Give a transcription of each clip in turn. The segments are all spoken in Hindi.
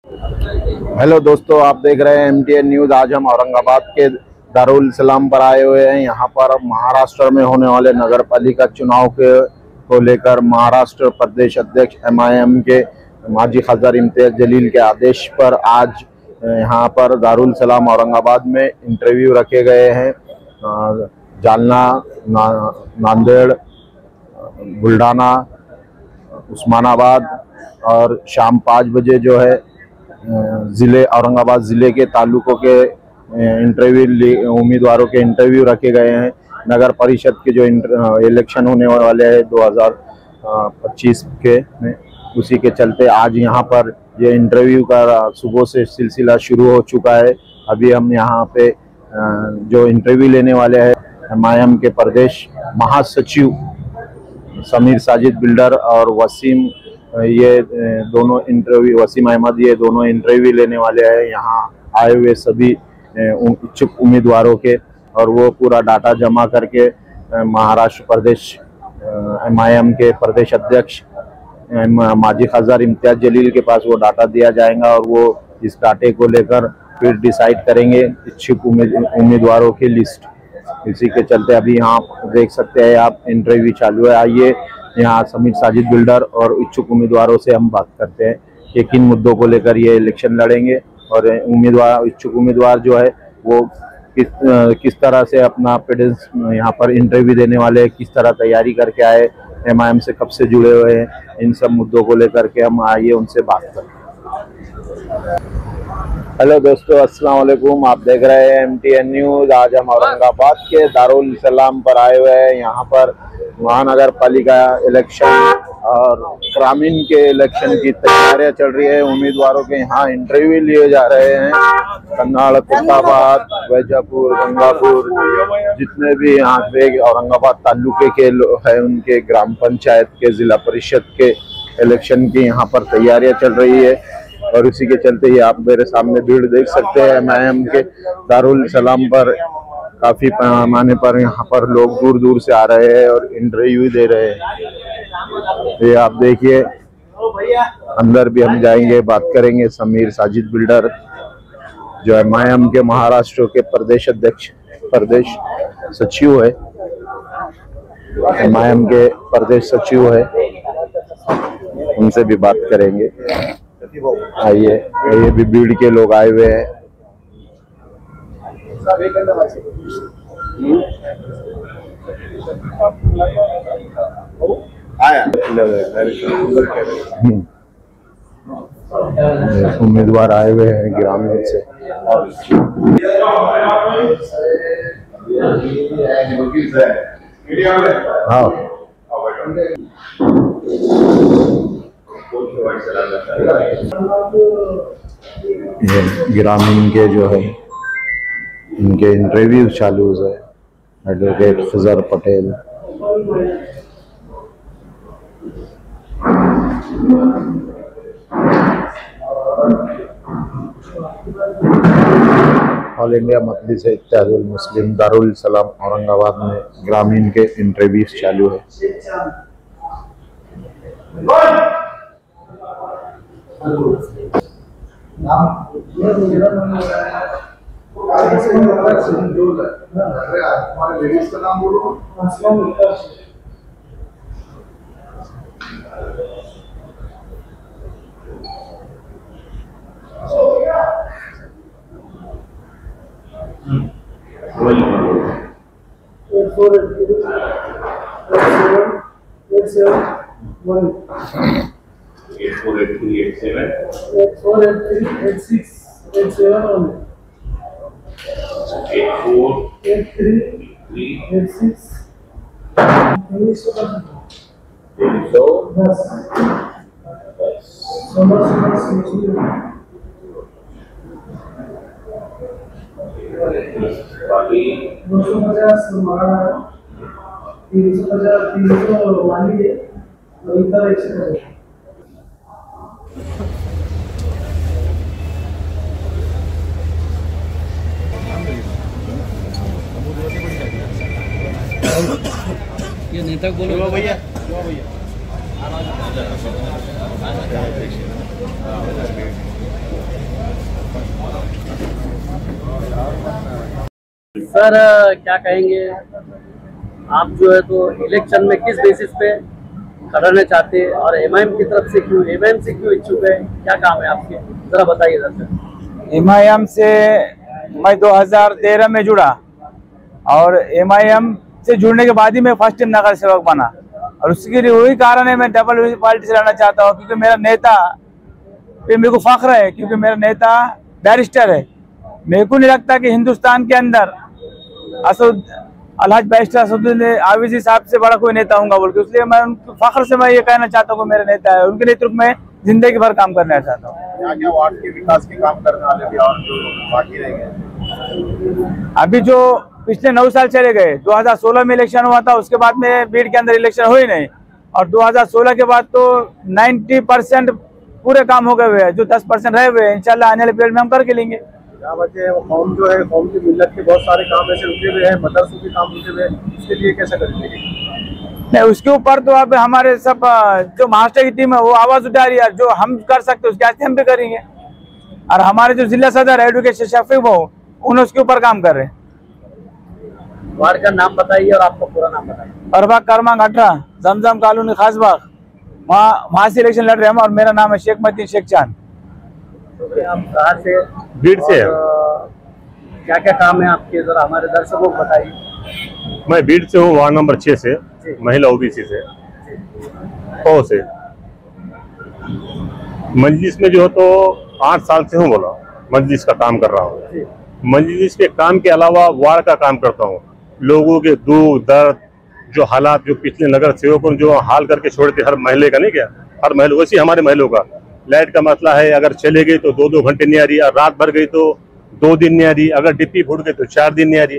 हेलो दोस्तों, आप देख रहे हैं MTN न्यूज़। आज हम औरंगाबाद के दारुल सलाम पर आए हुए हैं। यहाँ पर महाराष्ट्र में होने वाले नगर पालिका चुनाव को लेकर महाराष्ट्र प्रदेश अध्यक्ष MIM के माजी खासदार इम्तियाज जलील के आदेश पर आज यहाँ पर दारुल सलाम औरंगाबाद में इंटरव्यू रखे गए हैं। जालना, नांदेड़, बुल्ढाना, उस्मानाबाद और शाम 5 बजे जो है ज़िले औरंगाबाद ज़िले के तालुकों के इंटरव्यू उम्मीदवारों के इंटरव्यू रखे गए हैं। नगर परिषद के जो इलेक्शन होने वाले हैं 2025 के में, उसी के चलते आज यहाँ पर ये इंटरव्यू का सुबह से सिलसिला शुरू हो चुका है। अभी हम यहाँ पे जो इंटरव्यू लेने वाले हैं MIM के प्रदेश महासचिव समीर साजिद बिल्डर और वसीम, ये दोनों इंटरव्यू, वसीम अहमद, ये दोनों इंटरव्यू लेने वाले हैं यहाँ आए हुए सभी इच्छुक उम्मीदवारों के। और वो पूरा डाटा जमा करके महाराष्ट्र प्रदेश MIM के प्रदेश अध्यक्ष माजी खासदार इम्तियाज जलील के पास वो डाटा दिया जाएगा और वो इस डाटे को लेकर फिर डिसाइड करेंगे इच्छुक उम्मीदवारों की लिस्ट। इसी के चलते अभी यहाँ देख सकते हैं आप, इंटरव्यू चालू है। आइए यहाँ समीर साजिद बिल्डर और इच्छुक उम्मीदवारों से हम बात करते हैं कि किन मुद्दों को लेकर ये इलेक्शन लड़ेंगे और इच्छुक उम्मीदवार जो है वो किस तरह से अपना पेडेंस यहाँ पर इंटरव्यू देने वाले, किस तरह तैयारी करके आए, MIM से कब से जुड़े हुए हैं, इन सब मुद्दों को लेकर के हम आइए उनसे बात करते हैं। हेलो दोस्तों, अस्सलाम वालेकुम। आप देख रहे हैं MTN न्यूज़। आज हम औरंगाबाद के दारुल सलाम पर आए हुए हैं। यहाँ पर महानगर पालिका इलेक्शन और ग्रामीण के इलेक्शन की तैयारियां चल रही है। उम्मीदवारों के यहाँ इंटरव्यू लिए जा रहे हैं। कन्नाड़, कुर्ताबाद, वैजापुर, गंगापुर, जितने भी यहाँ पे औरंगाबाद तालुके के लोग हैं, उनके ग्राम पंचायत के, जिला परिषद के इलेक्शन की यहाँ पर तैयारियां चल रही है। और इसी के चलते ही आप मेरे सामने भीड़ देख सकते हैं। MIM के दारुल सलाम पर काफी पैमाने पर यहाँ पर लोग दूर दूर से आ रहे हैं और इंटरव्यू दे रहे हैं। ये आप देखिए, अंदर भी हम जाएंगे, बात करेंगे। समीर साजिद बिल्डर जो MIM के महाराष्ट्र के प्रदेश अध्यक्ष, प्रदेश सचिव है, MIM के प्रदेश सचिव है, उनसे भी बात करेंगे। आइए, ये भी भीड़ के लोग आए हुए हैं। उम्मीदवार आए हुए हैं ग्रामीण से। हाँ, ये ग्रामीण के जो है इनके इंटरव्यू चालू है। एडवोकेट खजर पटेल, ऑल इंडिया मजलिस इत्तेहादुल मुस्लिम दारुल सलाम औरंगाबाद में ग्रामीण के इंटरव्यू चालू है। ये नेता बोलो भैया। सर क्या कहेंगे आप जो है तो इलेक्शन में किस बेसिस पे खड़ाना चाहते हैं और एमआईएम की तरफ से क्यों, एमआईएम से क्यों इच्छुक है, क्या काम है आपके, जरा बताइए सर। एमआईएम से मैं 2013 में जुड़ा और एमआईएम से जुड़ने के बाद ही मैं फर्स्ट टाइम नगर सेवक बना और उसके लिए वही कारण है मैं डबल म्युनिसिपैलिटी से लड़ना चाहता हूँ क्योंकि मेरा नेता पे मेरे को फख्र है, क्योंकि मेरा नेता बैरिस्टर है। मेरे को नहीं लगता कि हिंदुस्तान के अंदर अलहाज बैरिस्टर असदुद्दीन आविज़ी साहब से बड़ा कोई नेता होगा बोल के, इसलिए मैं उनके फख्र से मैं ये कहना चाहता हूँ कि मेरे नेता है, उनके नेतृत्व में जिंदगी भर काम करना चाहता हूँ। क्या वार्ड के विकास के काम करने वाले भी और जो बाकी रह गए? अभी जो पिछले 9 साल चले गए, 2016 में इलेक्शन हुआ था, उसके बाद में बीड के अंदर इलेक्शन हो ही नहीं और 2016 के बाद तो 90% पूरे काम हो गए हुए हैं, जो 10% रहे हुए हैं इंशाल्लाह आने वाले पीरियड में हम करके लेंगे। क्या वजह है? कौम जो है, कौम की मिल्लत के बहुत सारे काम ऐसे रुके हुए हैं, मदरसों के काम रुके हुए हैं, उसके लिए कैसे करेंगे? नहीं, उसके ऊपर तो अब हमारे सब जो महाराष्ट्र की टीम है वो आवाज उठा रही है, जो हम कर सकते उसके आगे हम भी करेंगे और हमारे जो जिला सदर है एडवोकेट शफीक भाऊ उन्होंने उसके ऊपर काम कर रहे हैं। वार्ड का नाम बताइए और आपका पूरा नाम बताइए। प्रभाग क्रमांक 18 जमजम कॉलोनी खासबाग, वहाँ से इलेक्शन लड़ रहे हैं और मेरा नाम है शेख मतीन शेख चांद। आप कहाँ से? बीड से। क्या क्या काम है आपके, जरा हमारे दर्शकों को बताइए। मैं बीड से हूँ, वार्ड नंबर 6 से, महिला ओबीसी से, से मजलिस में जो है तो 8 साल से हूँ बोला, मजलिस का काम कर रहा हूँ। मजलिस के काम के अलावा वार्ड का काम करता हूँ। लोगों के दुख दर्द जो हालात जो पिछले नगर सेवकों ने जो हाल करके छोड़ते, हर महल्ले का नहीं क्या, हर महल वैसे हमारे महलों का लाइट का मसला है, अगर चले गई तो 2-2 घंटे नहीं आ रही, रात भर गई तो 2 दिन नहीं आ रही, अगर डिप्पी फूट गई तो 4 दिन नहीं आ रही।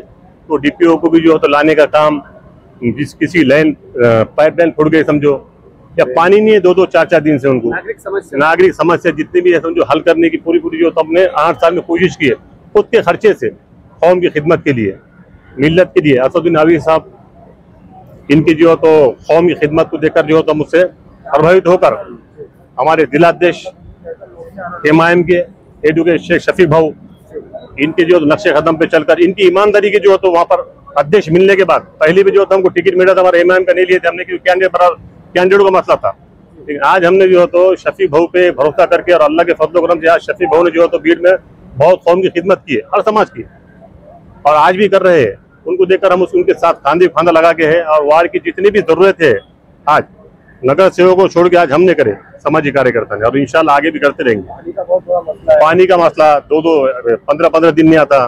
तो डिप्पियों को भी जो है तो लाने का काम, जिस किसी लाइन पाइपलाइन फूट गई समझो, या पानी नहीं है 2-2 4-4 दिन से, उनको नागरिक समस्या जितनी भी है समझो हल करने की पूरी जो हमने 8 साल में कोशिश की है, खुद के खर्चे से कौम की खिदमत के लिए, मिल्लत के लिए। असदुद्दीन आविज़ी साहब इनकी जो है तो कौम की खिदमत को देखकर जो है तो मुझसे प्रभावित होकर हमारे जिलाध्यक्ष एमआईएम के एडवोकेट शेख शफीक भाऊ, इनके जो नक्शे कदम पे चलकर इनकी ईमानदारी की जो है तो वहाँ पर अध्यक्ष मिलने के बाद पहले भी जो था हमको टिकट मिला था, हमारे एमआईएम का नहीं लिए थे हमने, क्योंकि कैंडिडेट का मसला था। लेकिन आज हमने जो है तो शफीक भाऊ पे भरोसा करके और अल्लाह के फजल करम से आज शफीक भाऊ ने जो है तो बीड में बहुत कौम की खिदमत की है, हर समाज की, और आज भी कर रहे हैं। उनको देखकर हम उनके साथ खांदे खांदा लगा के है और वार्ड की जितनी भी जरूरत है आज नगर सेवकों को छोड़ के आज हमने करे, समाजी कार्यकर्ता ने, और इंशाल्लाह आगे भी करते रहेंगे। पानी का बहुत बड़ा मसला है। पानी का मसला 15-15 दिन नहीं आता,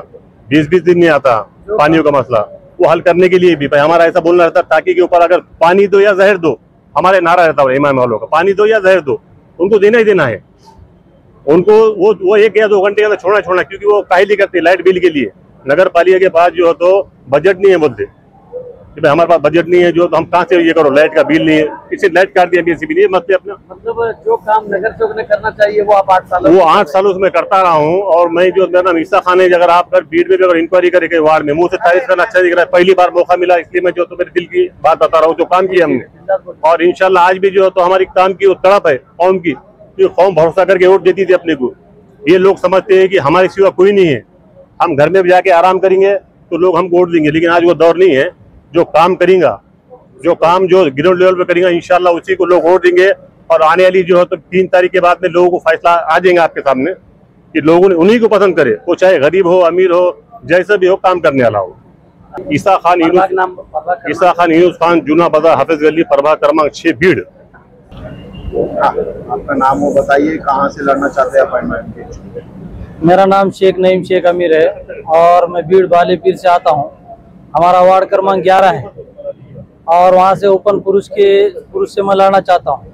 20-20 दिन नहीं आता, पानियों का मसला वो हल करने के लिए भी भाई हमारा ऐसा बोलना रहता, टाकी के ऊपर अगर पानी दो या जहर दो, हमारे नारा रहता है इमाम वालों का, पानी दो या जहर दो, उनको देना ही देना है। उनको वो 1 या 2 घंटे का छोड़ना, क्योंकि वो काहिली करते लाइट बिल के लिए। नगर पालिका के पास जो है तो बजट नहीं है, बोलते कि भाई हमारे पास बजट नहीं है, जो तो हम कहाँ से ये करो, लाइट का बिल नहीं है, इसे लाइट काट दिया बीसीबी ने, मतलब अपना मतलब जो काम नगर सेवक ने करना चाहिए वो आप 8 सालों से मैं करता रहा हूँ। और मैं जो मेरा नाम ईसा खान है, अगर आप बीड में भी अगर इंक्वायरी करेंगे वार्ड में, मुंह से तारीफ करना अच्छा दिख रहा है, पहली बार मौका मिला इसलिए मैं जो तो मेरे दिल की बात बता रहा हूँ, जो काम किया हमने, और इंशाल्लाह आज भी जो तो हमारी काम की वो तड़प है कौम की, कौम भरोसा करके वोट देती थी अपने को। ये लोग समझते हैं कि हमारे सिवा कोई नहीं है, हम घर में जाके आराम करेंगे तो लोग हमको वोट देंगे, लेकिन आज वो दौर नहीं है। जो काम करेंगे, जो काम जो ग्राउंड लेवल पे करेंगे, इंशाल्लाह उसी को लोग वोट देंगे। और आने वाली जो है तो 3 तारीख के बाद में लोगों को फैसला आ जाएगा आपके सामने कि लोगों ने उन्हीं को पसंद करे, वो चाहे गरीब हो अमीर हो, जैसे भी हो, काम करने वाला हो। ईसा खान यूनुस खान, जूना बाजार, हाफिज गली, प्रभाग क्रमांक 6, बीड। आपका नाम वो बताइए, कहाँ से लड़ना चाहते हैं अपॉइंटमेंट? मेरा नाम शेख नईम शेख अमीर है और मैं बीड बाले पीर से आता हूँ। हमारा वार्ड क्रमांक 11 है और वहाँ से ओपन पुरुष से मैं लड़ना चाहता हूँ।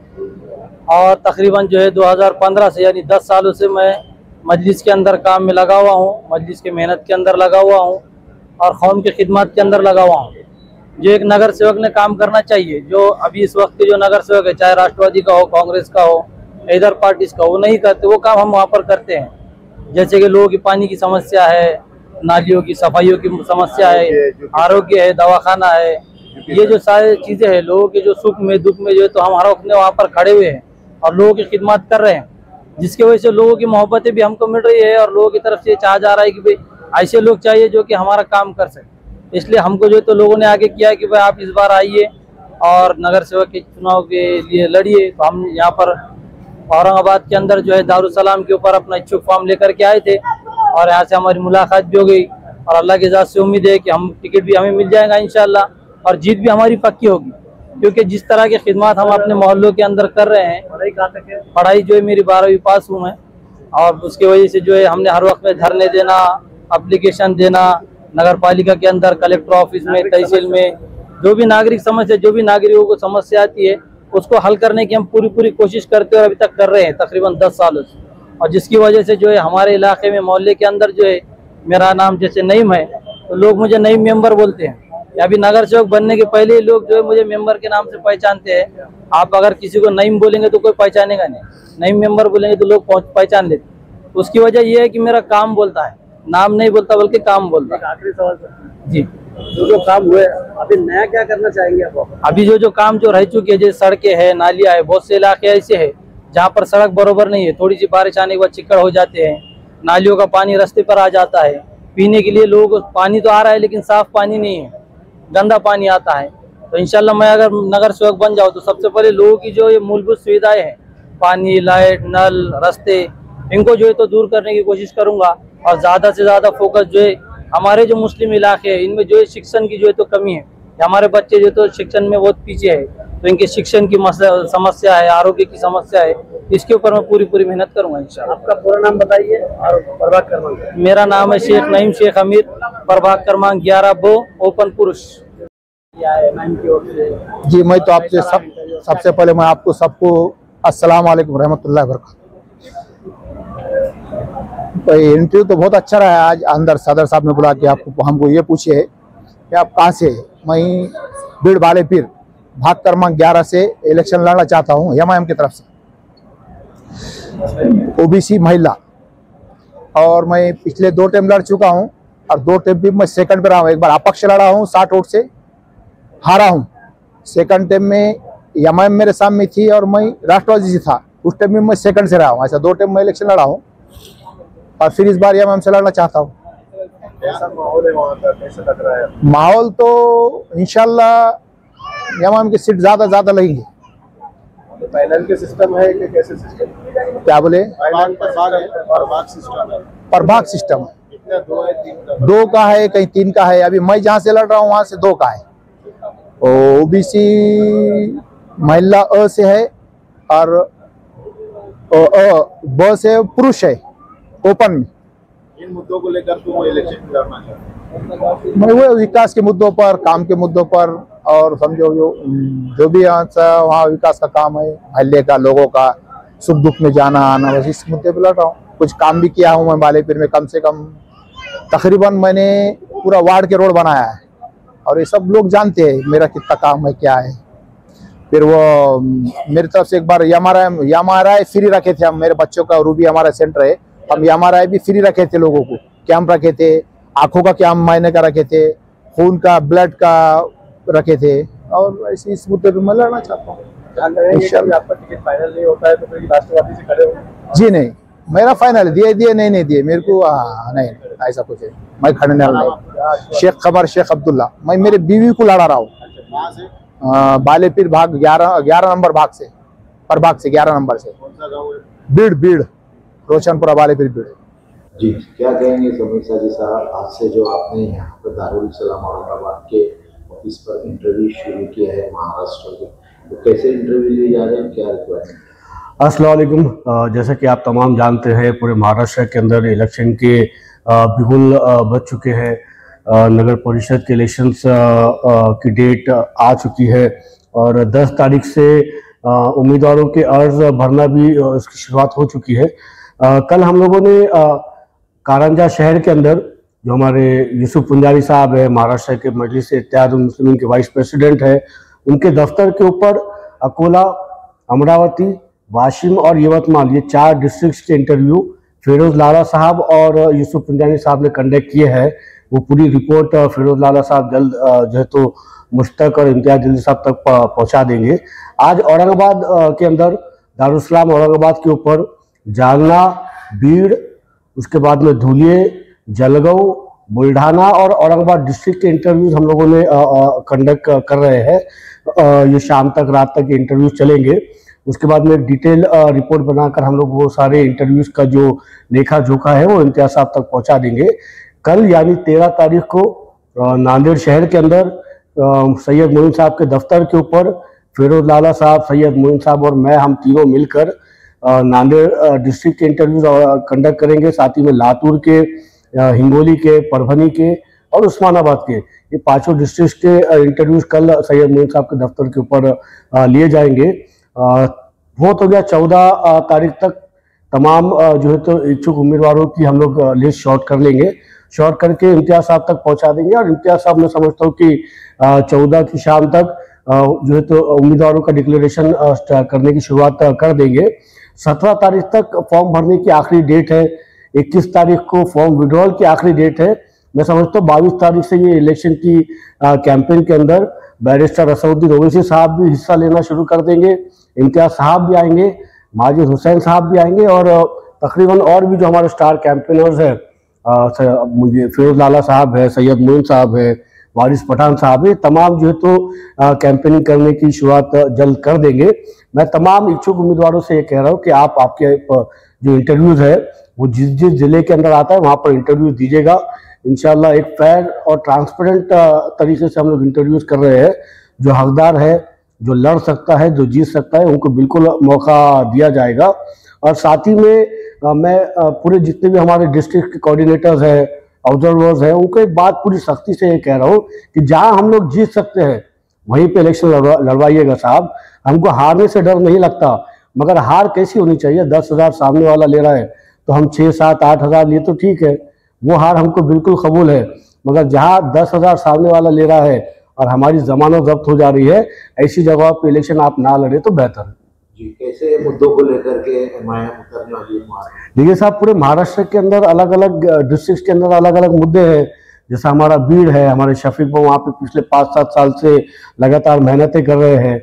और तकरीबन जो है 2015 से, यानी 10 सालों से मैं मजलिस के अंदर काम में लगा हुआ हूँ, मजलिस के मेहनत के अंदर लगा हुआ हूँ और कौम की खिदमत के अंदर लगा हुआ हूँ। जो एक नगर सेवक ने काम करना चाहिए, जो अभी इस वक्त के जो नगर सेवक है, चाहे राष्ट्रवादी का हो, कांग्रेस का हो, इधर पार्टीज का, वो नहीं करते, वो काम हम वहाँ पर करते हैं। जैसे कि लोगों की पानी की समस्या है, नालियों की सफाइयों की समस्या है, आरोग्य है, दवाखाना है, ये जो सारी चीजें हैं, लोगों के जो सुख में दुख में जो है तो हम हर वक्त वहाँ पर खड़े हुए हैं और लोगों की खिदमत कर रहे हैं, जिसकी वजह से लोगों की मोहब्बतें भी हमको मिल रही है और लोगों की तरफ से चाहा जा रहा है कि भाई ऐसे लोग चाहिए जो कि हमारा काम कर सके। इसलिए हमको जो है तो लोगों ने आगे किया कि भाई आप इस बार आइए और नगर सेवक के चुनाव के लिए लड़िए। तो हम यहाँ पर औरंगाबाद के अंदर जो है दारुसलाम के ऊपर अपना इच्छुक फॉर्म लेकर के आए थे और यहाँ से हमारी मुलाकात भी हो गई और अल्लाह की इजाज़त से उम्मीद है कि हम टिकट भी हमें मिल जाएगा इंशाल्लाह और जीत भी हमारी पक्की होगी, क्योंकि जिस तरह की खिदमत हम अपने मोहल्लों के अंदर कर रहे हैं। पढ़ाई कहाँ तक है? पढ़ाई जो है मेरी 12वीं पास हूँ मैं, और उसकी वजह से जो है हमने हर वक्त में धरने देना, एप्लीकेशन देना, नगर पालिका के अंदर कलेक्टर ऑफिस में, तहसील में, जो भी नागरिक समस्या, जो भी नागरिकों को समस्या आती है उसको हल करने की हम पूरी कोशिश करते हैं और अभी तक कर रहे हैं तकरीबन 10 सालों से। और जिसकी वजह से जो है हमारे इलाके में मोहल्ले के अंदर जो है मेरा नाम जैसे नईम है तो लोग मुझे नईम मेंबर बोलते हैं। अभी नगर सेवक बनने के पहले ही लोग जो है मुझे मेंबर के नाम से पहचानते हैं। आप अगर किसी को नईम बोलेंगे तो कोई पहचानेगा नहीं, नईम मेंबर बोलेंगे तो लोग पहचान लेते। उसकी वजह यह है कि मेरा काम बोलता है, नाम नहीं बोलता बल्कि काम बोलता है। आखिरी सवाल सर, जी, जो काम हुए अभी नया क्या करना चाहेंगे आप? अभी जो काम जो रह चुकी है, जैसे सड़कें है, नालियाँ है, बहुत से इलाके ऐसे है जहाँ पर सड़क बरोबर नहीं है, थोड़ी सी बारिश आने के बाद चिक्कड़ हो जाते हैं, नालियों का पानी रास्ते पर आ जाता है, पीने के लिए लोग पानी तो आ रहा है लेकिन साफ पानी नहीं है, गंदा पानी आता है। तो इंशाल्लाह मैं अगर नगर सेवक बन जाऊँ तो सबसे पहले लोगों की जो ये मूलभूत सुविधाएं हैं, पानी, लाइट, नल, रास्ते, इनको जो है तो दूर करने की कोशिश करूंगा। और ज़्यादा से ज़्यादा फोकस जो है हमारे जो मुस्लिम इलाके हैं इनमें जो है शिक्षण की जो है तो कमी है, हमारे बच्चे जो तो शिक्षण में बहुत पीछे है, तो इनके शिक्षण की समस्या है, आरोग्य की समस्या है, इसके ऊपर मैं पूरी मेहनत करूंगा इंशाल्लाह। आपका पूरा नाम बताइए और प्रभाग क्रमांक? मेरा नाम है शेख नईम शेख अमीर, प्रभाग क्रमांक 11 बो, ओपन पुरुष। जी, मैं तो आपसे सबसे पहले मैं आपको सबको अस्सलाम वालेकुम रहमतुल्लाहि व बरकातहू। तो इंटरव्यू तो बहुत अच्छा रहा है। आज अंदर सदर साहब ने बुला के आपको हमको ये पूछे कि आप कहाँ से? मैं बीड़ बाले पीर भाग क्रमांक 11 से इलेक्शन लड़ना चाहता हूँ एमआईएम की तरफ से, ओबीसी महिला, और मैं पिछले 2 टाइम लड़ चुका हूँ और 2 टाइम भी मैं सेकंड पे रहा हूँ। एक बार अपक्ष लड़ा हूँ, 60 वोट से हारा हूँ। सेकंड टाइम में एमआईएम मेरे सामने थी और मैं राष्ट्रवादी जी था, उस टाइम में मैं सेकंड से रहा हूँ। ऐसा 2 टाइम मैं इलेक्शन लड़ा हूँ और फिर इस बार एमआईएम से लड़ना चाहता हूँ। कैसा माहौल है वहाँ का, कैसा लग रहा है? माहौल तो इंशाल्लाह एमआईएम की सीट ज्यादा लगेंगे। पैनल के सिस्टम है कि कैसे सिस्टम? क्या बोले? प्रभाग सिस्टम है। प्रभाग सिस्टम है, कितना? 2 है, 3 का? 2 का है, कहीं 3 का है। अभी मैं जहाँ से लड़ रहा हूँ वहाँ से 2 का है। ओबीसी महिला अ से है और ब से पुरुष है ओपन में। इन मुद्दों को लेकर तो वो इलेक्शन लड़ना चाहते हैं। मैं वो विकास के मुद्दों पर, काम के मुद्दों पर, और समझो जो भी वहाँ विकास का काम है, मोहल्ले का, लोगों का सुख दुख में जाना आना, बस इस मुद्दे पर लड़ रहा हूँ। कुछ काम भी किया हूँ मैं बालेपीर में, कम से कम तकरीबन मैंने पूरा वार्ड के रोड बनाया है और ये सब लोग जानते हैं मेरा कितना काम है, क्या है। फिर वो मेरी तरफ से एक बार एमआरआई फ्री रखे थे हम, मेरे बच्चों का रूबी हमारा सेंटर है, हम एमआरआई भी फ्री रखे थे, लोगों को कैंप रखे थे, आंखों का कैंप महीने का रखे थे, खून का, ब्लड का रखे थे, और ऐसे इस मुद्दे पर मैं लड़ना चाहता हूँ। आपका टिकट फाइनल नहीं होता है तो फिर राष्ट्रवादी से खड़े हो? जी नहीं, मेरा फाइनल दिए नहीं दिए मेरे को, नहीं ऐसा कुछ है, मैं खड़ने वाला नहीं। शेख कमर शेख अब्दुल्ला, मैं मेरे बीवी को लड़ा रहा हूँ बालेपीर भाग 11 नंबर भाग से, प्रभाग से 11 नंबर से। कौन सा गाँव है? बीड़ रोशनपुरा बालेपीर बीड़। जी, क्या कहेंगे समीर जी साहब, आज से जो आपने यहाँ पर दारुल सलाम औरंगाबाद के ऑफिस पर इंटरव्यू शुरू किया है महाराष्ट्र के, तो कैसे इंटरव्यू लिए जा रहे हैं, क्या रिक्वायरमेंट? अस्सलाम वालेकुम। जैसा कि आप तमाम जानते हैं, पूरे महाराष्ट्र के अंदर इलेक्शन के बिगुल बज चुके हैं। नगर परिषद के इलेक्शंस की डेट आ चुकी है और 10 तारीख से उम्मीदवारों के अर्ज भरना भी इसकी शुरुआत हो चुकी है। कल हम लोगों ने कारंजा शहर के अंदर, जो हमारे यूसुफ पुंजारी साहब है, महाराष्ट्र के मजलिस इत्तेहाद उल मुस्लिमीन के वाइस प्रेसिडेंट है, उनके दफ्तर के ऊपर अकोला, अमरावती, वाशिम और यवतमाल, ये 4 डिस्ट्रिक्ट्स के इंटरव्यू फिरोज लाला साहब और यूसुफ पुंजारी साहब ने कंडक्ट किए हैं। वो पूरी रिपोर्ट फिरोज लाला साहब जल्द जो है तो मुझ तक और इम्तियाज जल्दी साहब तक पहुंचा देंगे। आज औरंगाबाद के अंदर दारुसलाम औरंगाबाद के ऊपर जालना, बीड़, उसके बाद में धुलिये, जलगांव बुल्ढाना और औरंगाबाद डिस्ट्रिक्ट के इंटरव्यूज हम लोगों ने कंडक्ट कर रहे हैं। ये शाम तक रात तक इंटरव्यूज चलेंगे। उसके बाद में डिटेल रिपोर्ट बनाकर हम लोग वो सारे इंटरव्यूज का जो लेखा जोखा है वो इम्तियाज साहब तक पहुंचा देंगे। कल यानी 13 तारीख को नांदेड़ शहर के अंदर सैयद मोइन साहब के दफ्तर के ऊपर फिरोज लाला साहब, सैयद मोइन साहब और मैं, हम तीनों मिलकर नांदेड़ डिस्ट्रिक्ट के इंटरव्यूज कंडक्ट करेंगे। साथ ही में लातूर के, हिंगोली के, परभनी के और उस्मानाबाद के, ये 5 डिस्ट्रिक्ट के इंटरव्यूज कल सैयद मोइन साहब के दफ्तर के ऊपर लिए जाएंगे। बहुत हो गया 14 तारीख तक तमाम जो है तो इच्छुक उम्मीदवारों की हम लोग लिस्ट शॉर्ट कर लेंगे, शॉर्ट करके इम्तियाज साहब तक पहुंचा देंगे। और इम्तियाज साहब मैं समझता हूँ कि 14 की शाम तक जो है तो उम्मीदवारों का डिक्लेरेशन करने की शुरुआत कर देंगे। 17 तारीख तक फॉर्म भरने की आखिरी डेट है। 21 तारीख को फॉर्म विड्रॉल की आखिरी डेट है। मैं समझता हूँ 22 तारीख से ये इलेक्शन की कैंपेन के अंदर बैरिस्टर असदुद्दीन ओवैसी साहब भी हिस्सा लेना शुरू कर देंगे, इम्तियाज साहब भी आएंगे, माजिद हुसैन साहब भी आएंगे और तकरीबन और भी जो हमारे स्टार कैंपेनर्स हैं, मुझे फिरोज लाला साहब है, सैयद मोइन साहब है, वारिस पठान साहब है, तमाम जो है तो कैंपेनिंग करने की शुरुआत जल्द कर देंगे। मैं तमाम इच्छुक उम्मीदवारों से ये कह रहा हूँ कि आप आपके जो इंटरव्यूज है वो जिस जिस जिले के अंदर आता है वहाँ पर इंटरव्यूज दीजिएगा। इंशाल्लाह एक फेयर और ट्रांसपेरेंट तरीके से हम लोग इंटरव्यूज कर रहे हैं। जो हकदार है, जो लड़ सकता है, जो जीत सकता है, उनको बिल्कुल मौका दिया जाएगा। और साथ ही में मैं पूरे जितने भी हमारे डिस्ट्रिक्ट के कोऑर्डिनेटर्स हैं, ऑब्जर्वर्स हैं, उनको एक बात पूरी सख्ती से ये कह रहा हूँ कि जहाँ हम लोग जीत सकते हैं वहीं पे इलेक्शन लड़वाइएगा साहब। हमको हारने से डर नहीं लगता, मगर हार कैसी होनी चाहिए? 10,000 सामने वाला ले रहा है तो हम 6, 7, 8,000 लिए तो ठीक है, वो हार हमको बिल्कुल कबूल है। मगर जहाँ 10,000 सामने वाला ले रहा है और हमारी जमानत जब्त हो जा रही है, ऐसी जगह पे इलेक्शन आप ना लड़े तो बेहतर है। जी, कैसे मुद्दों को लेकर के एमआईएम उतरने वाली है? देखिए साहब, पूरे महाराष्ट्र के अंदर अलग अलग डिस्ट्रिक्ट के अंदर अलग अलग मुद्दे हैं। जैसा हमारा बीड़ है, हमारे शफीक भाई वहाँ पे पिछले 5-7 साल से लगातार मेहनतें कर रहे हैं।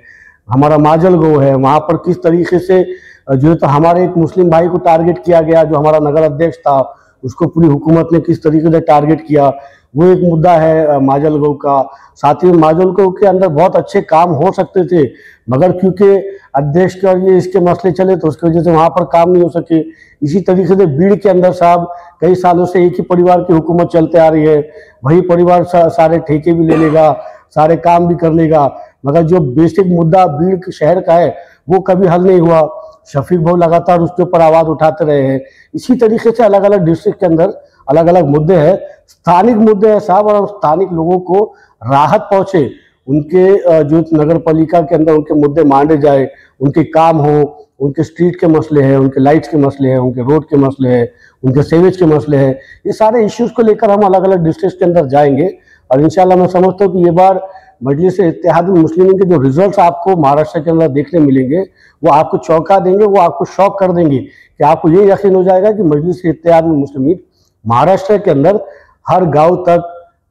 हमारा माजलगांव है, वहाँ पर किस तरीके से जो है तो हमारे एक मुस्लिम भाई को टारगेट किया गया, जो हमारा नगर अध्यक्ष था, उसको पूरी हुकूमत ने किस तरीके से टारगेट किया, वो एक मुद्दा है माजलगांव का। साथ ही माजलगांव के अंदर बहुत अच्छे काम हो सकते थे, मगर क्योंकि अध्यक्ष के और ये इसके मसले चले तो उसकी वजह से वहाँ पर काम नहीं हो सके। इसी तरीके से बीड़ के अंदर साहब कई सालों से एक ही परिवार की हुकूमत चलते आ रही है, वही परिवार सारे ठेके भी ले लेगा, सारे काम भी कर लेगा, मगर जो बेसिक मुद्दा बीड़ के शहर का है वो कभी हल नहीं हुआ। शफीक भाई लगातार उसके ऊपर आवाज उठाते रहे हैं। इसी तरीके से अलग अलग डिस्ट्रिक्ट के अंदर अलग अलग मुद्दे हैं, स्थानिक मुद्दे हैं साहब, और स्थानिक लोगों को राहत पहुंचे, उनके जो नगर पालिका के अंदर उनके मुद्दे मांगे जाए, उनके काम हो, उनके स्ट्रीट के मसले हैं, उनके लाइट्स के मसले हैं, उनके रोड के मसले हैं, उनके सेवेज के मसले हैं, ये सारे इश्यूज को लेकर हम अलग अलग डिस्ट्रिक्ट के अंदर जाएंगे। और इंशाल्लाह मैं समझता हूँ कि ये बार मजलिस इत्तेहादुल मुस्लिमीन के जो रिजल्ट्स आपको महाराष्ट्र के अंदर देखने मिलेंगे वो आपको चौंका देंगे, वो आपको शॉक कर देंगे कि आपको ये यकीन हो जाएगा कि मजलिस इत्तेहादुल मुस्लिमीन महाराष्ट्र के अंदर हर गांव तक,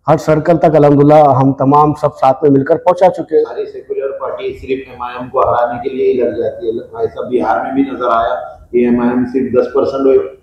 हर सर्कल तक अल्हम्दुलिल्लाह हम तमाम सब साथ में मिलकर पहुंचा चुके हैं। सारी सेकुलर पार्टी सिर्फ एमआईएम को हराने के लिए ही लग जाती है। ऐसा बिहार में भी नजर आया कि एमआईएम सिर्फ 10%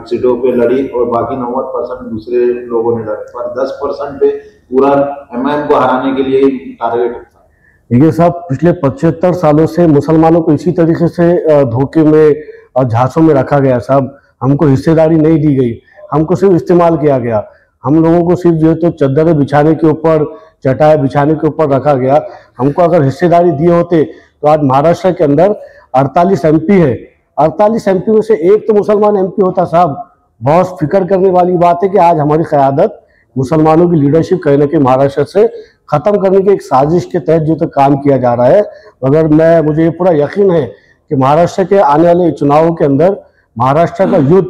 सीटों पे लड़ी और बाकी 90% दूसरे लोगों ने लड़े, पर 10% पे पूरा एमआईएम को हराने के लिए ही टारगेट था। देखिए साहब, पिछले 75 सालों से मुसलमानों को इसी तरीके से धोखे में और झांसों में रखा गया साहब। हमको हिस्सेदारी नहीं दी गई, हमको सिर्फ इस्तेमाल किया गया। हम लोगों को सिर्फ जो है तो चद्दरें बिछाने के ऊपर, चटाई बिछाने के ऊपर रखा गया। हमको अगर हिस्सेदारी दिए होते तो आज महाराष्ट्र के अंदर 48 MP है, 48 MP में से एक तो मुसलमान MP होता साहब। बहुत फिक्र करने वाली बात है कि आज हमारी क़यादत, मुसलमानों की लीडरशिप कहीं ना कहीं महाराष्ट्र से ख़त्म करने की एक साजिश के तहत जो तो काम किया जा रहा है। मगर मुझे ये पूरा यकीन है कि महाराष्ट्र के आने वाले चुनावों के अंदर महाराष्ट्र का युद्ध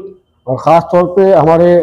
और ख़ास तौर पे हमारे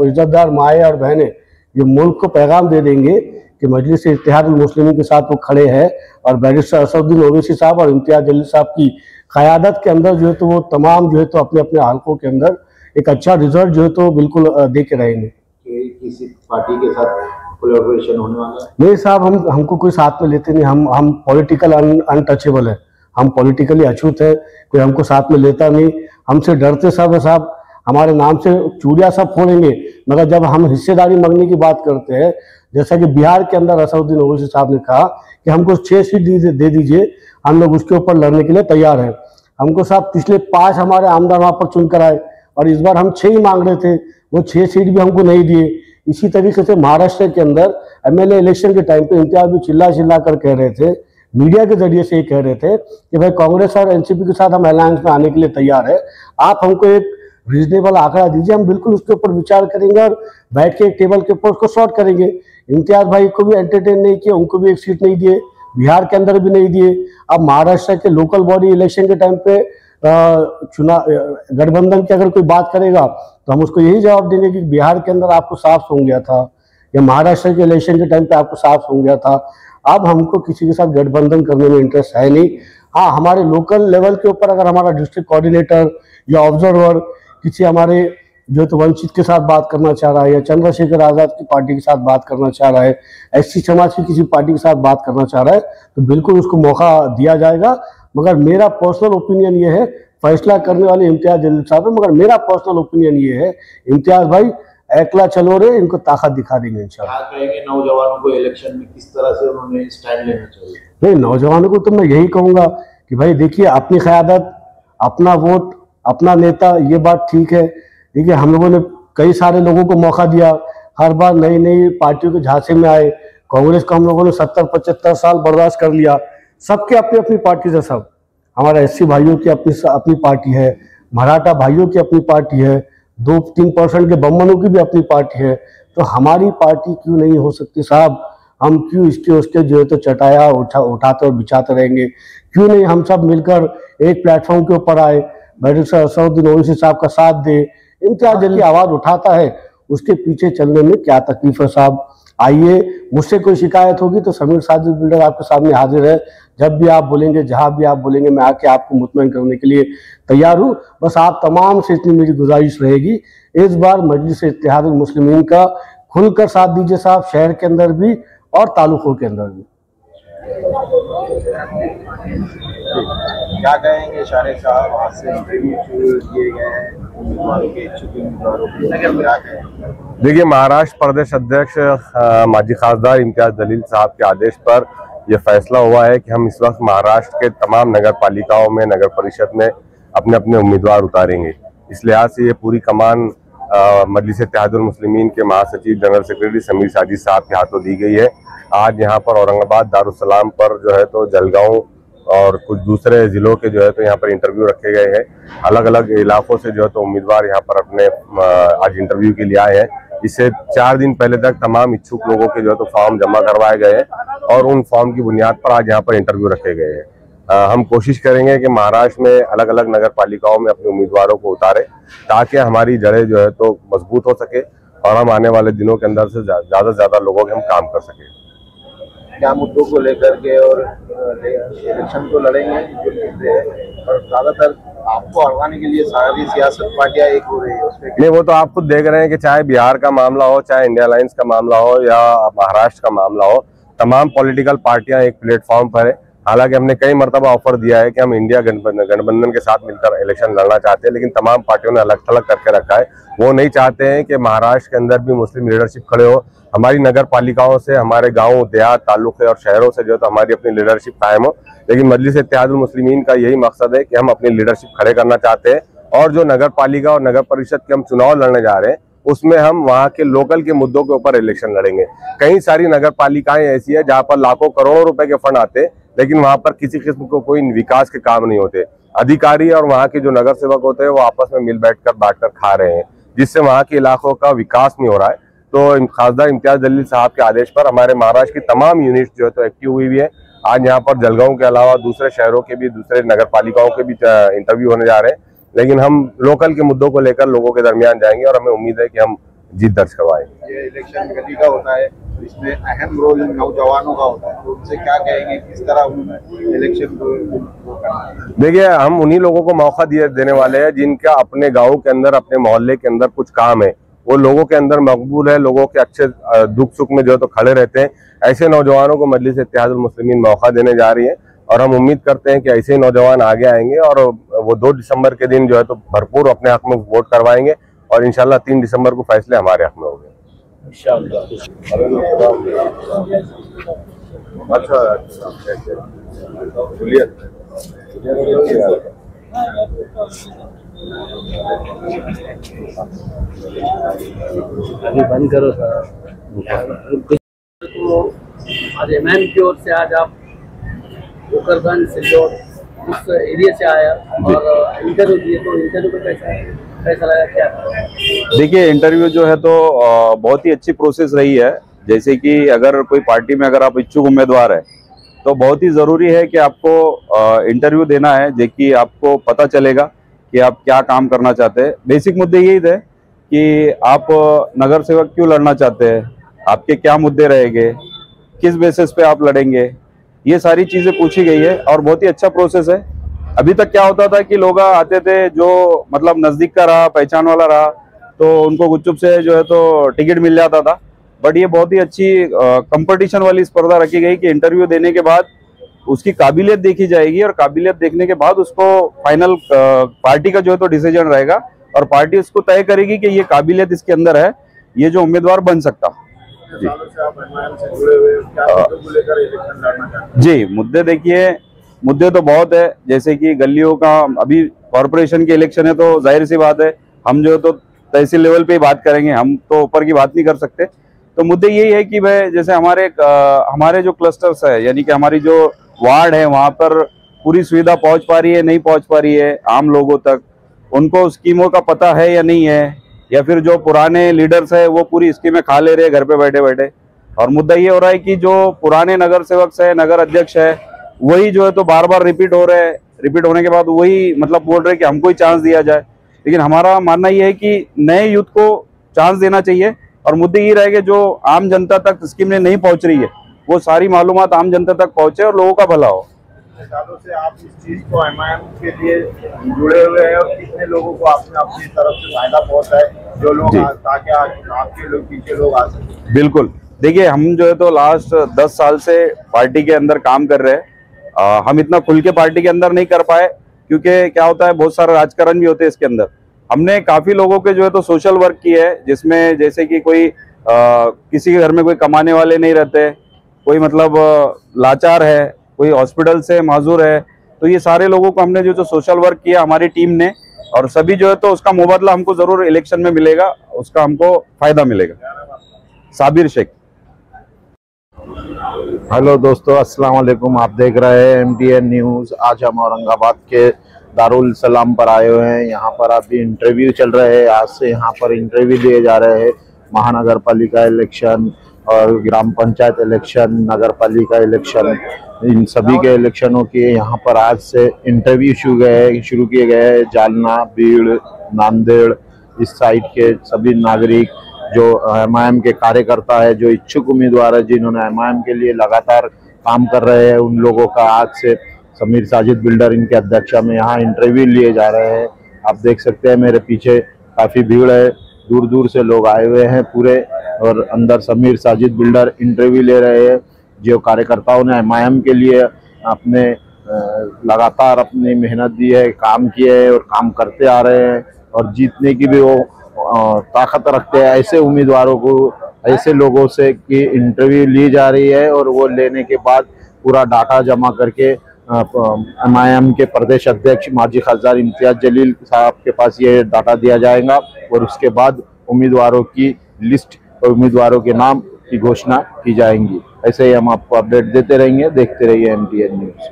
इज्जतदार माए और बहनें ये मुल्क को पैगाम दे देंगे कि मजलिस इत्तेहादुल मुस्लिमीन के साथ वो खड़े हैं और बैरिस्टर असदुद्दीन ओवैसी साहब और इम्तियाज जलील साहब की क़यादत के अंदर जो है तो वो तमाम जो है तो अपने अपने हल्कों के अंदर एक अच्छा रिजल्ट जो है तो बिल्कुल दे के रहेंगे। किसी पार्टी के साथ कोलैबोरेशन होने वाला है? नहीं साहब, हमको कोई साथ में लेते नहीं। हम पॉलिटिकल अनटचेबल है, हम पॉलिटिकली अछूत है, कोई हमको साथ में लेता नहीं, हमसे डरते सब है साहब। हमारे नाम से चूड़ियां सब फोड़ेंगे, मगर जब हम हिस्सेदारी मांगने की बात करते हैं, जैसा कि बिहार के अंदर असदुद्दीन ओवैसी साहब ने कहा कि हमको 6 सीट दे दीजिए, हम लोग उसके ऊपर लड़ने के लिए तैयार हैं। हमको साहब पिछले 5 हमारे आमदार वहाँ पर चुनकर आए और इस बार हम 6 ही मांग रहे थे, वो 6 सीट भी हमको नहीं दिए। इसी तरीके से महाराष्ट्र के अंदर एमएलए इलेक्शन के टाइम पे इम्तियाज भी चिल्ला कर कह रहे थे, मीडिया के जरिए से ये कह रहे थे कि भाई कांग्रेस और एनसीपी के साथ हम अलायंस में आने के लिए तैयार है, आप हमको एक रीजनेबल आंकड़ा दीजिए, हम बिल्कुल उसके ऊपर विचार करेंगे और बैठ के एक टेबल के ऊपर उसको सॉर्ट करेंगे। इम्तियाज भाई को भी एंटरटेन नहीं किया, उनको भी एक सीट नहीं दिए, बिहार के अंदर भी नहीं दिए। अब महाराष्ट्र के लोकल बॉडी इलेक्शन के टाइम पे चुनाव गठबंधन की अगर कोई बात करेगा तो हम उसको यही जवाब देंगे कि बिहार के अंदर आपको साफ सुन गया था या महाराष्ट्र के इलेक्शन के टाइम पे आपको साफ सुन गया था। अब हमको किसी के साथ गठबंधन करने में इंटरेस्ट है नहीं। हाँ, हमारे लोकल लेवल के ऊपर अगर हमारा डिस्ट्रिक्ट कोऑर्डिनेटर या ऑब्जर्वर किसी हमारे जो तो वंचित के साथ बात करना चाह रहा है या चंद्रशेखर आजाद की पार्टी के साथ बात करना चाह रहा है, एससी समाज की किसी पार्टी के साथ बात करना चाह रहा है, तो बिल्कुल उसको मौका दिया जाएगा। मगर मेरा पर्सनल ओपिनियन ये है, फैसला करने वाले इम्तियाज जलील साहब है, मगर मेरा पर्सनल ओपिनियन ये है, इम्तियाज भाई एकला चलो रे, इनको ताकत दिखा देंगे इंशाल्लाह। क्या कहेंगे नौजवानों को इलेक्शन में किस तरह से उन्होंने स्टैंड लेना चाहिए? नहीं, नौजवानों को तो मैं यही कहूंगा कि भाई देखिए, अपनी क़यादत, अपना वोट, अपना नेता, ये बात ठीक है। देखिए, हम लोगों ने कई सारे लोगों को मौका दिया, हर बार नई नई पार्टियों के झांसे में आए। कांग्रेस को हम लोगों ने 70-75 साल बर्दाश्त कर लिया। सबके अपनी अपनी पार्टी है, सब हमारे एससी भाइयों की अपनी पार्टी है, मराठा भाइयों की अपनी पार्टी है, 2-3% के बम्मनों की भी अपनी पार्टी है। तो हमारी पार्टी क्यों नहीं हो सकती साहब? हम क्यों इसके उसके जो है तो चटाया उठाते और बिछाते रहेंगे? क्यों नहीं हम सब मिलकर एक प्लेटफॉर्म के ऊपर आए, बैठक से असदुद्दीन ओवैसी साहब का साथ दे। इम्तियाज जलील आवाज उठाता है, उसके पीछे चलने में क्या तकलीफ है साहब? आइए, मुझसे कोई शिकायत होगी तो समीर साजिद बिल्डर आपके सामने हाजिर है। जब भी आप बोलेंगे, जहां भी आप बोलेंगे, मैं आके आपको मुतमईन करने के लिए तैयार हूँ। बस आप तमाम से इतनी मेरी गुजारिश रहेगी, इस बार मजलिस इत्तेहादुल मुस्लिमीन का खुलकर साथ दीजिए साहब, शहर के अंदर भी और तालुकों के अंदर भी। क्या कहेंगे शारिक साहब, आज से इंटरव्यू किए गए हैं उम्मीदवारों के, इच्छुक उम्मीदवारों के, क्या कहेंगे? देखिए, महाराष्ट्र प्रदेश अध्यक्ष माजी खासदार इम्तियाज जलील साहब के आदेश पर यह फैसला हुआ है कि हम इस वक्त महाराष्ट्र के तमाम नगर पालिकाओं में, नगर परिषद में अपने अपने उम्मीदवार उतारेंगे। इस लिहाज से ये पूरी कमान मजलिस इत्तेहादुल मुस्लिमीन के महासचिव जनरल सेक्रेटरी समीर साजिद साहब के हाथों दी गई है। आज यहाँ पर औरंगाबाद, दारुसलाम पर जो है तो जलगांव और कुछ दूसरे जिलों के जो है तो यहाँ पर इंटरव्यू रखे गए हैं। अलग अलग इलाकों से जो है तो उम्मीदवार यहाँ पर अपने आज इंटरव्यू के लिए आए हैं। इससे 4 दिन पहले तक तमाम इच्छुक लोगों के जो है तो फॉर्म जमा करवाए गए हैं और उन फॉर्म की बुनियाद पर आज यहाँ पर इंटरव्यू रखे गए हैं। हम कोशिश करेंगे कि महाराष्ट्र में अलग अलग नगर पालिकाओं में अपने उम्मीदवारों को उतारे, ताकि हमारी जड़ें जो है तो मजबूत हो सके और हम आने वाले दिनों के अंदर से ज्यादा से ज्यादा लोगों के हम काम कर सके। क्या मुद्दों को लेकर के और इलेक्शन को लड़ेंगे और ज्यादातर आपको हरवाने के लिए सारी सियासत पार्टियां एक हो रही है उसपे? नहीं, वो तो आप खुद देख रहे हैं कि चाहे बिहार का मामला हो, चाहे इंडिया अलायंस का मामला हो या महाराष्ट्र का मामला हो, तमाम पॉलिटिकल पार्टियां एक प्लेटफॉर्म पर है। हालांकि हमने कई मरतबा ऑफर दिया है कि हम इंडिया गठबंधन के साथ मिलकर इलेक्शन लड़ना चाहते हैं, लेकिन तमाम पार्टियों ने अलग थलग करके रखा है। वो नहीं चाहते हैं कि महाराष्ट्र के अंदर भी मुस्लिम लीडरशिप खड़े हो। हमारी नगर पालिकाओं से, हमारे गाँव, देहात, तालुके और शहरों से जो है तो हमारी अपनी लीडरशिप कायम हो। लेकिन मजलिस इत्तेहादुल मुस्लिमीन का यही मकसद है कि हम अपनी लीडरशिप खड़े करना चाहते हैं और जो नगर पालिका और नगर परिषद के हम चुनाव लड़ने जा रहे हैं उसमें हम वहाँ के लोकल के मुद्दों के ऊपर इलेक्शन लड़ेंगे। कई सारी नगर पालिकाएं ऐसी है जहाँ पर लाखों करोड़ों रुपए के फंड आते, लेकिन वहाँ पर किसी किस्म को कोई विकास के काम नहीं होते। अधिकारी और वहाँ के जो नगर सेवक होते हैं वो आपस में मिल बैठकर बांटकर खा रहे हैं, जिससे वहाँ के इलाकों का विकास नहीं हो रहा है। तो खासदार इम्तियाज जलील साहब के आदेश पर हमारे महाराष्ट्र की तमाम यूनिट जो है तो एक्टिव हुई है। आज यहाँ पर जलगांव के अलावा दूसरे शहरों के भी, दूसरे नगर पालिकाओं के भी इंटरव्यू होने जा रहे हैं, लेकिन हम लोकल के मुद्दों को लेकर लोगों के दरमियान जाएंगे और हमें उम्मीद है कि हम जीत दर्ज करवाएंगे। ये इलेक्शन गली का होता है तो इसमें अहम रोल नौजवानों का होता है, तो उनसे क्या कहेंगे, किस तरह उन्होंने इलेक्शन को करना है? देखिए, हम उन्हीं लोगों को मौका देने वाले हैं जिनका अपने गाँव के अंदर, अपने मोहल्ले के अंदर कुछ काम है, वो लोगों के अंदर मकबूल है, लोगों के अच्छे दुख सुख में जो है तो खड़े रहते हैं। ऐसे नौजवानों को मजलिस इत्तेहादुल मुस्लिमीन मौका देने जा रही है और हम उम्मीद करते हैं कि ऐसे ही नौजवान आगे आएंगे और वो 2 दिसंबर के दिन जो है तो भरपूर अपने हक में वोट करवाएंगे और इंशाल्लाह 3 दिसंबर को फैसले हमारे हक में होंगे। अभी बंद करो सर। तो आज एमआईएम की ओर से आज आप गोकरगंज सिल्लोड उस एरिया से आया और इंटरव्यू दिए, तो इंटरव्यू में कैसा लगा, क्या? देखिए, इंटरव्यू जो है तो बहुत ही अच्छी प्रोसेस रही है। जैसे कि अगर कोई पार्टी में अगर आप इच्छुक उम्मीदवार है तो बहुत ही ज़रूरी है कि आपको इंटरव्यू देना है, जेकि आपको पता चलेगा कि आप क्या काम करना चाहते हैं। बेसिक मुद्दे यही थे कि आप नगर सेवक क्यों लड़ना चाहते हैं, आपके क्या मुद्दे रहेंगे, किस बेसिस पे आप लड़ेंगे, ये सारी चीज़ें पूछी गई है और बहुत ही अच्छा प्रोसेस है। अभी तक क्या होता था कि लोग आते थे जो मतलब नज़दीक का रहा, पहचान वाला रहा, तो उनको गुपचुप से जो है तो टिकट मिल जाता था। बट ये बहुत ही अच्छी कंपटीशन वाली स्पर्धा रखी गई कि इंटरव्यू देने के बाद उसकी काबिलियत देखी जाएगी और काबिलियत देखने के बाद उसको फाइनल पार्टी का जो है तो डिसीजन रहेगा और पार्टी उसको तय करेगी कि ये काबिलियत इसके अंदर है, ये जो उम्मीदवार बन सकता। जी, मुद्दे देखिए, मुद्दे तो बहुत है। जैसे कि गलियों का, अभी कॉरपोरेशन के इलेक्शन है तो जाहिर सी बात है हम जो है तो तहसील लेवल पे ही बात करेंगे, हम तो ऊपर की बात नहीं कर सकते। तो मुद्दे यही है कि भाई जैसे हमारे जो क्लस्टर्स है, यानी कि हमारी जो वार्ड है, वहाँ पर पूरी सुविधा पहुँच पा रही है, नहीं पहुँच पा रही है आम लोगों तक, उनको स्कीमों का पता है या नहीं है, या फिर जो पुराने लीडर्स है वो पूरी स्कीमें खा ले रहे हैं घर पे बैठे बैठे। और मुद्दा ये हो रहा है कि जो पुराने नगर सेवक है, नगर अध्यक्ष है, वही जो है तो बार बार रिपीट हो रहे हैं। रिपीट होने के बाद वही मतलब बोल रहे हैं कि हमको ही चांस दिया जाए। लेकिन हमारा मानना ये है कि नए यूथ को चांस देना चाहिए और मुद्दे ये रहेगा जो आम जनता तक स्कीम नहीं पहुंच रही है वो सारी मालूमात आम जनता तक पहुंचे और लोगों का भला हो। सालों से आप इस चीज को एमआईएम के लिए जुड़े हुए हैं और कितने लोगों को आपने अपनी तरफ से फायदा पहुंचा है, जो लोग ताकि आपके लोग पीछे लोग आ सके? बिल्कुल, देखिए हम जो है तो लास्ट 10 साल से पार्टी के अंदर काम कर रहे हैं। हम इतना खुल के पार्टी के अंदर नहीं कर पाए क्योंकि क्या होता है, बहुत सारा राजकारण भी होते हैं इसके अंदर। हमने काफी लोगों के जो है तो सोशल वर्क किया है, जिसमें जैसे कि कोई किसी के घर में कोई कमाने वाले नहीं रहते, कोई मतलब लाचार है, कोई हॉस्पिटल से माजूर है, तो ये सारे लोगों को हमने जो सोशल वर्क किया हमारी टीम ने, और सभी जो है तो उसका मुबादला हमको जरूर इलेक्शन में मिलेगा, उसका हमको फायदा मिलेगा। साबिर शेख। हेलो दोस्तों, अस्सलाम वालेकुम। आप देख रहे हैं MTN न्यूज़। आज हम औरंगाबाद के दारुल सलाम पर आए हुए हैं। यहाँ पर अभी इंटरव्यू चल रहे हैं। आज से यहाँ पर इंटरव्यू दिए जा रहे हैं। महानगर पालिका इलेक्शन और ग्राम पंचायत इलेक्शन, नगर पालिका इलेक्शन, इन सभी के इलेक्शनों के यहाँ पर आज से इंटरव्यू शुरू किए गए हैं। जालना, भीड़, नांदेड़, इस साइड के सभी नागरिक जो एमआईएम के कार्यकर्ता है, जो इच्छुक उम्मीदवार है, जिन्होंने एमआईएम के लिए लगातार काम कर रहे हैं, उन लोगों का आज से समीर साजिद बिल्डर इनके अध्यक्षता में यहाँ इंटरव्यू लिए जा रहे हैं। आप देख सकते हैं मेरे पीछे काफ़ी भीड़ है, दूर दूर से लोग आए हुए हैं पूरे, और अंदर समीर साजिद बिल्डर इंटरव्यू ले रहे हैं। जो कार्यकर्ताओं ने एमआईएम के लिए अपने लगातार अपनी मेहनत दी है, काम किए हैं और काम करते आ रहे हैं, और जीतने की भी वो ताकत रखते हैं, ऐसे उम्मीदवारों को, ऐसे लोगों से कि इंटरव्यू ली जा रही है और वो लेने के बाद पूरा डाटा जमा करके एमआईएम के प्रदेश अध्यक्ष माजी खासदार इम्तियाज जलील साहब के पास ये डाटा दिया जाएगा और उसके बाद उम्मीदवारों की लिस्ट और उम्मीदवारों के नाम की घोषणा की जाएंगी। ऐसे ही हम आपको अपडेट देते रहेंगे। देखते रहिए MTN न्यूज़।